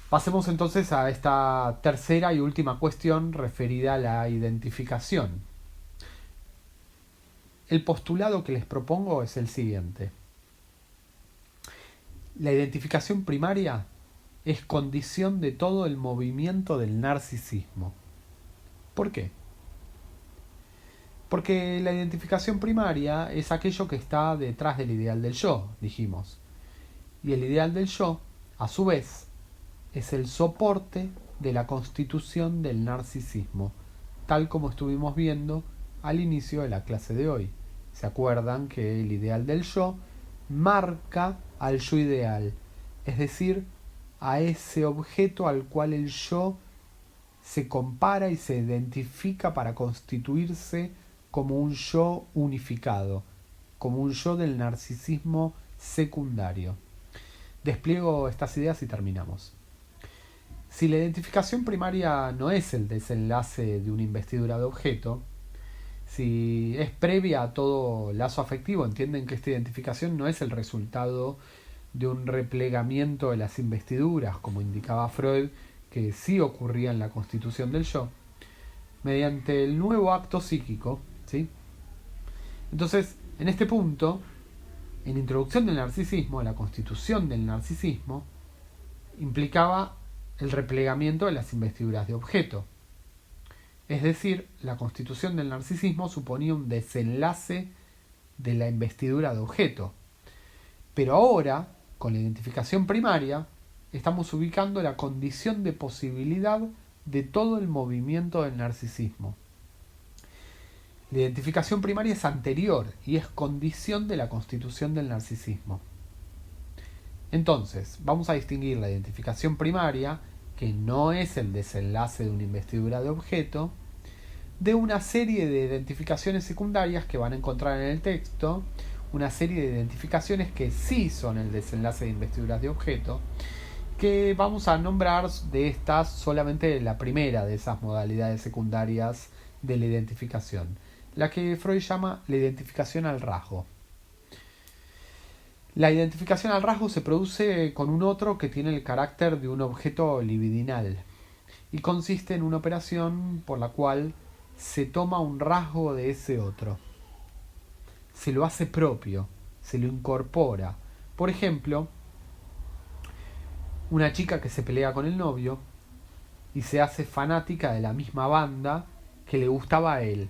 Pasemos entonces a esta tercera y última cuestión referida a la identificación. El postulado que les propongo es el siguiente. La identificación primaria es condición de todo el movimiento del narcisismo. ¿Por qué? Porque la identificación primaria es aquello que está detrás del ideal del yo, dijimos. Y el ideal del yo, a su vez, es el soporte de la constitución del narcisismo, tal como estuvimos viendo al inicio de la clase de hoy. ¿Se acuerdan que el ideal del yo marca al yo ideal? Es decir, a ese objeto al cual el yo se compara y se identifica para constituirse como un yo unificado, como un yo del narcisismo secundario. Despliego estas ideas y terminamos. Si la identificación primaria no es el desenlace de una investidura de objeto, si es previa a todo lazo afectivo, entienden que esta identificación no es el resultado de un replegamiento de las investiduras, como indicaba Freud, que sí ocurría en la constitución del yo, mediante el nuevo acto psíquico, ¿sí? Entonces, en este punto, en la introducción del narcisismo, la constitución del narcisismo, implicaba el replegamiento de las investiduras de objeto. Es decir, la constitución del narcisismo suponía un desenlace de la investidura de objeto. Pero ahora, con la identificación primaria, estamos ubicando la condición de posibilidad de todo el movimiento del narcisismo. La identificación primaria es anterior y es condición de la constitución del narcisismo. Entonces, vamos a distinguir la identificación primaria, que no es el desenlace de una investidura de objeto, de una serie de identificaciones secundarias que van a encontrar en el texto, una serie de identificaciones que sí son el desenlace de investiduras de objeto, que vamos a nombrar de estas solamente la primera de esas modalidades secundarias de la identificación, la que Freud llama la identificación al rasgo. La identificación al rasgo se produce con un otro que tiene el carácter de un objeto libidinal y consiste en una operación por la cual se toma un rasgo de ese otro, se lo hace propio, se lo incorpora. Por ejemplo, una chica que se pelea con el novio y se hace fanática de la misma banda que le gustaba a él,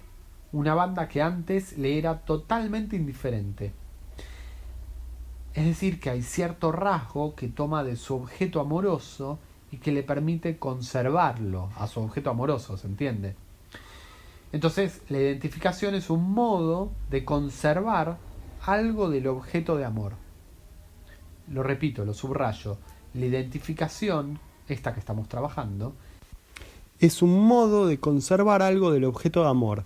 una banda que antes le era totalmente indiferente. Es decir, que hay cierto rasgo que toma de su objeto amoroso y que le permite conservarlo a su objeto amoroso, ¿se entiende? Entonces, la identificación es un modo de conservar algo del objeto de amor. Lo repito, lo subrayo. La identificación, esta que estamos trabajando, es un modo de conservar algo del objeto de amor.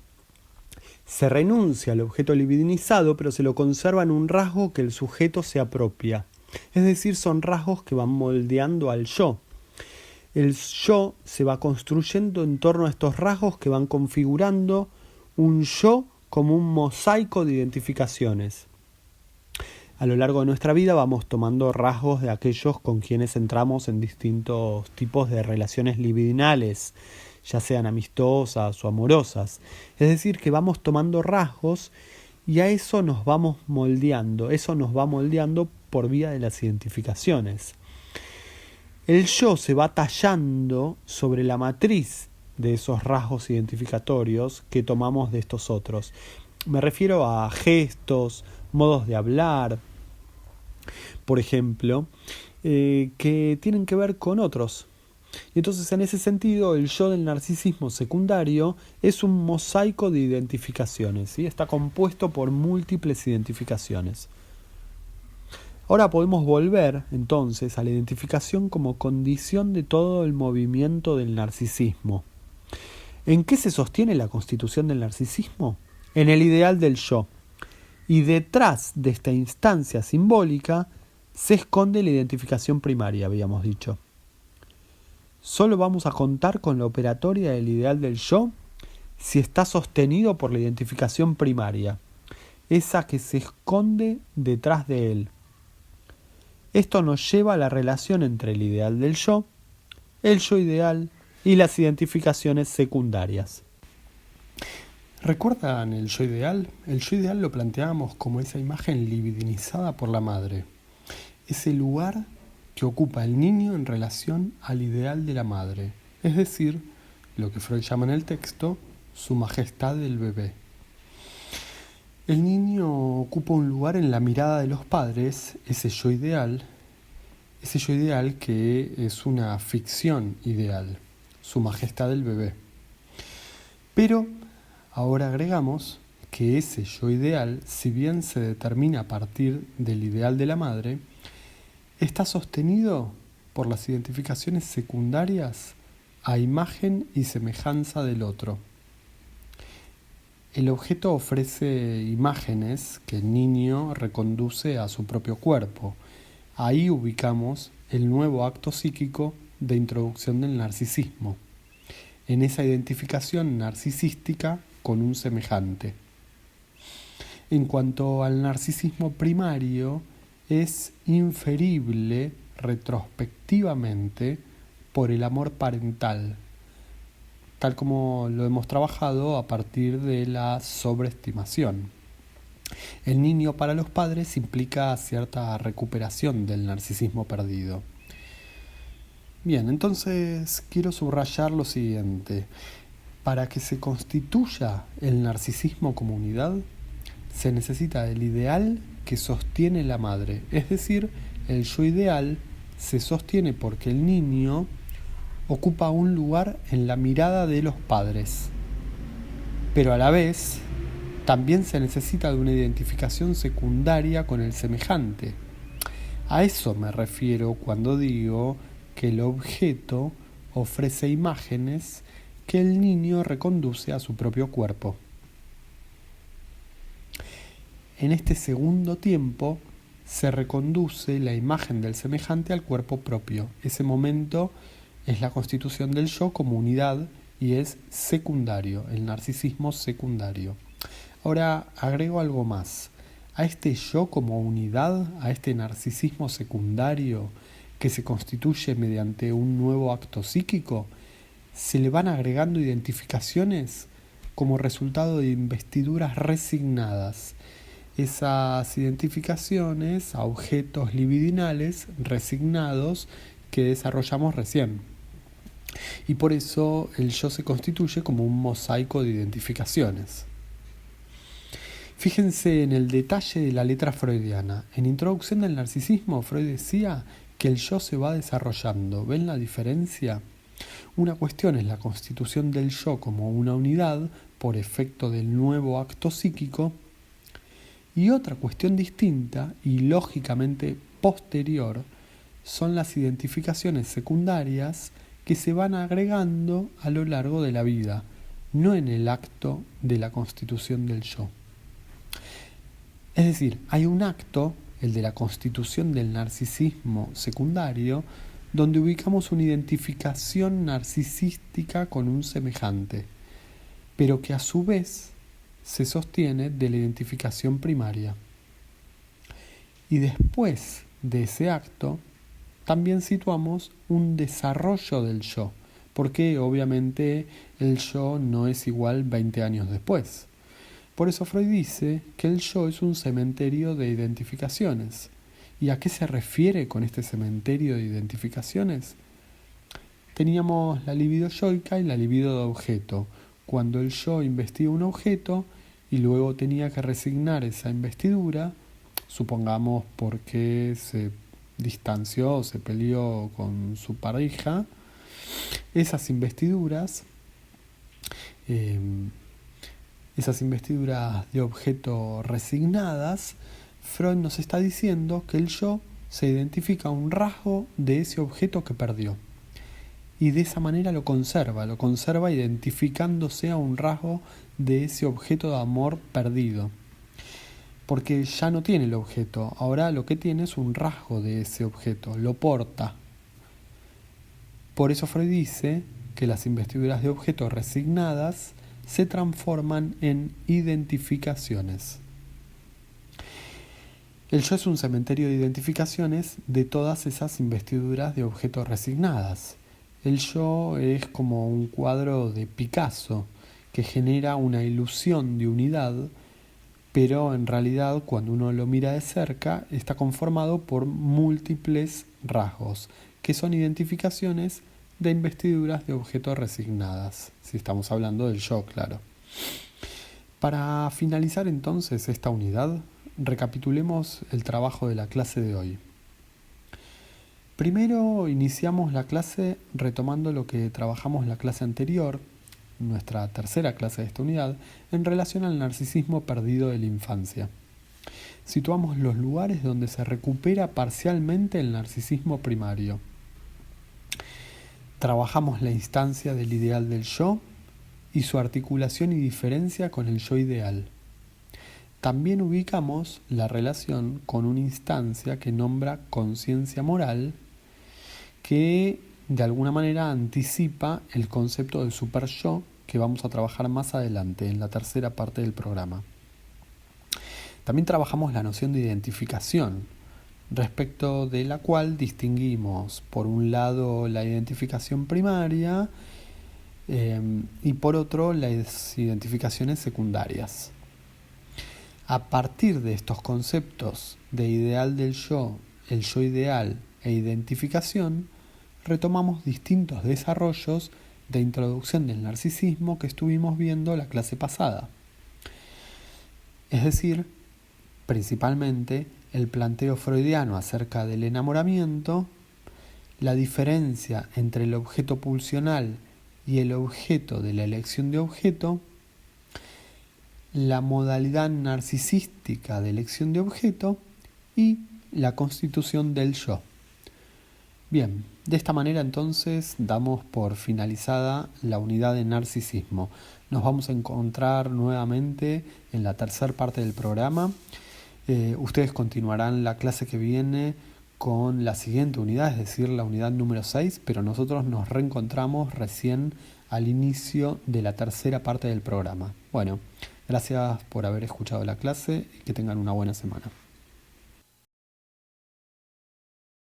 Se renuncia al objeto libidinizado, pero se lo conserva en un rasgo que el sujeto se apropia. Es decir, son rasgos que van moldeando al yo. El yo se va construyendo en torno a estos rasgos que van configurando un yo como un mosaico de identificaciones. A lo largo de nuestra vida vamos tomando rasgos de aquellos con quienes entramos en distintos tipos de relaciones libidinales, ya sean amistosas o amorosas. Es decir, que vamos tomando rasgos y a eso nos vamos moldeando. Eso nos va moldeando por vía de las identificaciones. El yo se va tallando sobre la matriz de esos rasgos identificatorios que tomamos de estos otros. Me refiero a gestos, modos de hablar, por ejemplo, que tienen que ver con otros. Y entonces, en ese sentido, el yo del narcisismo secundario es un mosaico de identificaciones, ¿sí? Está compuesto por múltiples identificaciones. Ahora podemos volver, entonces, a la identificación como condición de todo el movimiento del narcisismo. ¿En qué se sostiene la constitución del narcisismo? En el ideal del yo. Y detrás de esta instancia simbólica se esconde la identificación primaria, habíamos dicho. Solo vamos a contar con la operatoria del ideal del yo si está sostenido por la identificación primaria, esa que se esconde detrás de él. Esto nos lleva a la relación entre el ideal del yo, el yo ideal y las identificaciones secundarias. ¿Recuerdan el yo ideal? El yo ideal lo planteábamos como esa imagen libidinizada por la madre, ese lugar que ocupa el niño en relación al ideal de la madre, es decir, lo que Freud llama en el texto, su majestad del bebé. El niño ocupa un lugar en la mirada de los padres, ese yo ideal que es una ficción ideal, su majestad del bebé. Pero ahora agregamos que ese yo ideal, si bien se determina a partir del ideal de la madre, está sostenido por las identificaciones secundarias a imagen y semejanza del otro. El objeto ofrece imágenes que el niño reconduce a su propio cuerpo. Ahí ubicamos el nuevo acto psíquico de introducción del narcisismo, en esa identificación narcisística con un semejante. En cuanto al narcisismo primario, es inferible retrospectivamente por el amor parental, tal como lo hemos trabajado a partir de la sobreestimación. El niño para los padres implica cierta recuperación del narcisismo perdido. Bien, entonces quiero subrayar lo siguiente. Para que se constituya el narcisismo como unidad, se necesita del ideal que sostiene la madre. Es decir, el yo ideal se sostiene porque el niño ocupa un lugar en la mirada de los padres. Pero a la vez, también se necesita de una identificación secundaria con el semejante. A eso me refiero cuando digo que el objeto ofrece imágenes que el niño reconduce a su propio cuerpo. En este segundo tiempo se reconduce la imagen del semejante al cuerpo propio. Ese momento es la constitución del yo como unidad y es secundario, el narcisismo secundario. Ahora agrego algo más. A este yo como unidad, a este narcisismo secundario que se constituye mediante un nuevo acto psíquico, se le van agregando identificaciones como resultado de investiduras resignadas. Esas identificaciones a objetos libidinales resignados que desarrollamos recién. Y por eso el yo se constituye como un mosaico de identificaciones. Fíjense en el detalle de la letra freudiana. En Introducción del Narcisismo, Freud decía que el yo se va desarrollando. ¿Ven la diferencia? Una cuestión es la constitución del yo como una unidad por efecto del nuevo acto psíquico, y otra cuestión distinta y lógicamente posterior son las identificaciones secundarias que se van agregando a lo largo de la vida, no en el acto de la constitución del yo. Es decir, hay un acto, el de la constitución del narcisismo secundario, donde ubicamos una identificación narcisística con un semejante, pero que a su vez se sostiene de la identificación primaria. Y después de ese acto, también situamos un desarrollo del yo, porque obviamente el yo no es igual 20 años después. Por eso Freud dice que el yo es un cementerio de identificaciones. ¿Y a qué se refiere con este cementerio de identificaciones? Teníamos la libido yoica y la libido de objeto. Cuando el yo investiga un objeto y luego tenía que resignar esa investidura, supongamos porque se distanció o se peleó con su pareja, esas investiduras de objeto resignadas, Freud nos está diciendo que el yo se identifica un rasgo de ese objeto que perdió. Y de esa manera lo conserva identificándose a un rasgo de ese objeto de amor perdido. Porque ya no tiene el objeto, ahora lo que tiene es un rasgo de ese objeto, lo porta. Por eso Freud dice que las investiduras de objetos resignadas se transforman en identificaciones. El yo es un cementerio de identificaciones de todas esas investiduras de objetos resignadas. El yo es como un cuadro de Picasso que genera una ilusión de unidad, pero en realidad cuando uno lo mira de cerca está conformado por múltiples rasgos, que son identificaciones de investiduras de objetos resignadas, si estamos hablando del yo, claro. Para finalizar entonces esta unidad, recapitulemos el trabajo de la clase de hoy. Primero iniciamos la clase retomando lo que trabajamos la clase anterior, nuestra tercera clase de esta unidad, en relación al narcisismo perdido de la infancia. Situamos los lugares donde se recupera parcialmente el narcisismo primario. Trabajamos la instancia del ideal del yo y su articulación y diferencia con el yo ideal. También ubicamos la relación con una instancia que nombra conciencia moral, que de alguna manera anticipa el concepto de super yo que vamos a trabajar más adelante en la tercera parte del programa. También trabajamos la noción de identificación, respecto de la cual distinguimos por un lado la identificación primaria y por otro las identificaciones secundarias. A partir de estos conceptos de ideal del yo, el yo ideal e identificación, retomamos distintos desarrollos de introducción del narcisismo que estuvimos viendo la clase pasada. Es decir, principalmente el planteo freudiano acerca del enamoramiento, la diferencia entre el objeto pulsional y el objeto de la elección de objeto, la modalidad narcisística de elección de objeto y la constitución del yo. Bien, de esta manera entonces damos por finalizada la unidad de narcisismo. Nos vamos a encontrar nuevamente en la tercera parte del programa. Ustedes continuarán la clase que viene con la siguiente unidad, es decir, la unidad número 6, pero nosotros nos reencontramos recién al inicio de la tercera parte del programa. Bueno, gracias por haber escuchado la clase y que tengan una buena semana.